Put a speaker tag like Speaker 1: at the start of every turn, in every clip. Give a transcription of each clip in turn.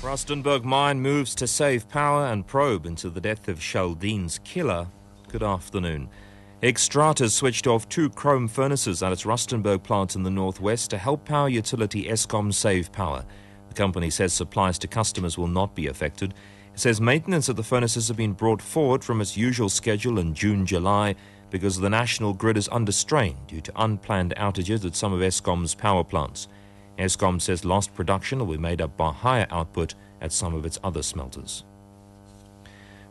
Speaker 1: Rustenburg mine moves to save power and probe into the death of Shaldine's killer. Good afternoon. Xstrata switched off 2 chrome furnaces at its Rustenburg plant in the northwest to help power utility SAfm save power. The company says supplies to customers will not be affected. It says maintenance of the furnaces have been brought forward from its usual schedule in June-July because the national grid is under strain due to unplanned outages at some of Eskom's power plants. Eskom says lost production will be made up by higher output at some of its other smelters.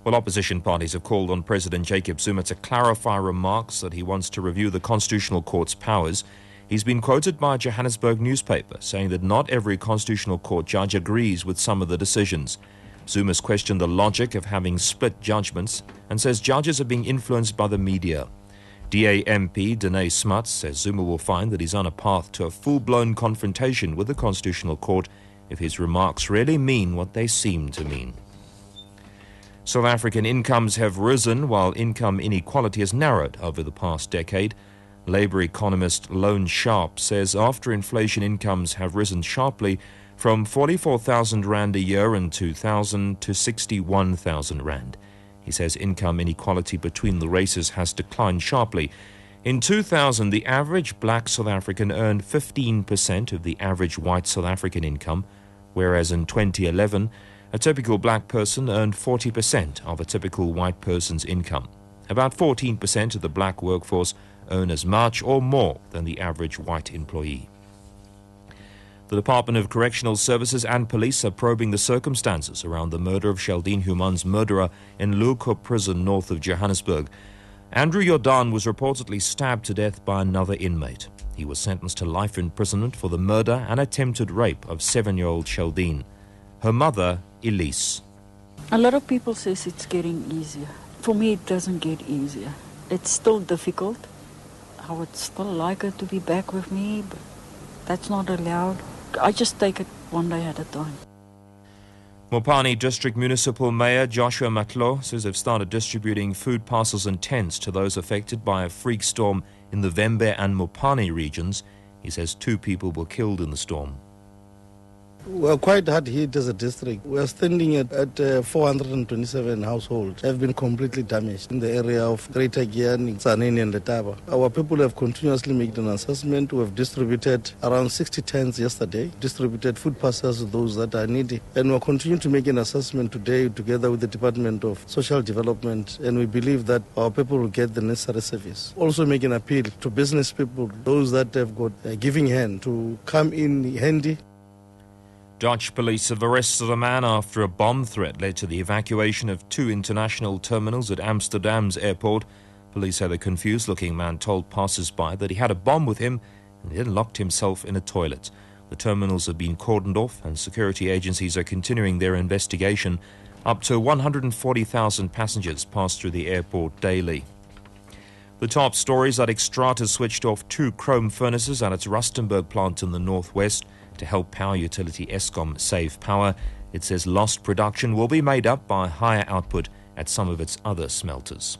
Speaker 1: Well, opposition parties have called on President Jacob Zuma to clarify remarks that he wants to review the Constitutional Court's powers. He's been quoted by a Johannesburg newspaper saying that not every Constitutional Court judge agrees with some of the decisions. Zuma's questioned the logic of having split judgments and says judges are being influenced by the media. DA MP Dene Smuts says Zuma will find that he's on a path to a full-blown confrontation with the Constitutional Court if his remarks really mean what they seem to mean. South African incomes have risen while income inequality has narrowed over the past decade. Labour economist Lone Sharp says after inflation incomes have risen sharply from 44,000 rand a year in 2000 to 61,000 rand. He says income inequality between the races has declined sharply. In 2000, the average black South African earned 15% of the average white South African income, whereas in 2011, a typical black person earned 40% of a typical white person's income. About 14% of the black workforce earn as much or more than the average white employee. The Department of Correctional Services and police are probing the circumstances around the murder of Sheldine Human's murderer in Lukop prison north of Johannesburg. Andrew Jordan was reportedly stabbed to death by another inmate. He was sentenced to life imprisonment for the murder and attempted rape of 7-year-old Sheldine. Her mother, Elise.
Speaker 2: A lot of people say it's getting easier. For me, it doesn't get easier. It's still difficult. I would still like her to be back with me, but that's not allowed. I just take it one day at a time.
Speaker 1: Mopani District Municipal Mayor Joshua Matlo says they've started distributing food parcels and tents to those affected by a freak storm in the Vembe and Mopani regions. He says 2 people were killed in the storm.
Speaker 3: We're quite hard hit as a district. We're standing at 427 households have been completely damaged in the area of Greater Giyani, Tzaneen and Letaba. Our people have continuously made an assessment. We have distributed around 60 tents yesterday, distributed food parcels to those that are needy. And we'll continue to make an assessment today together with the Department of Social Development, and we believe that our people will get the necessary service. Also make an appeal to business people, those that have got a giving hand, to come in handy.
Speaker 1: Dutch police have arrested a man after a bomb threat led to the evacuation of 2 international terminals at Amsterdam's airport. Police said a confused-looking man told passers-by that he had a bomb with him and he then locked himself in a toilet. The terminals have been cordoned off and security agencies are continuing their investigation. Up to 140,000 passengers pass through the airport daily. The top stories that Xstrata switched off 2 chrome furnaces at its Rustenburg plant in the northwest to help power utility Eskom save power. It says lost production will be made up by higher output at some of its other smelters.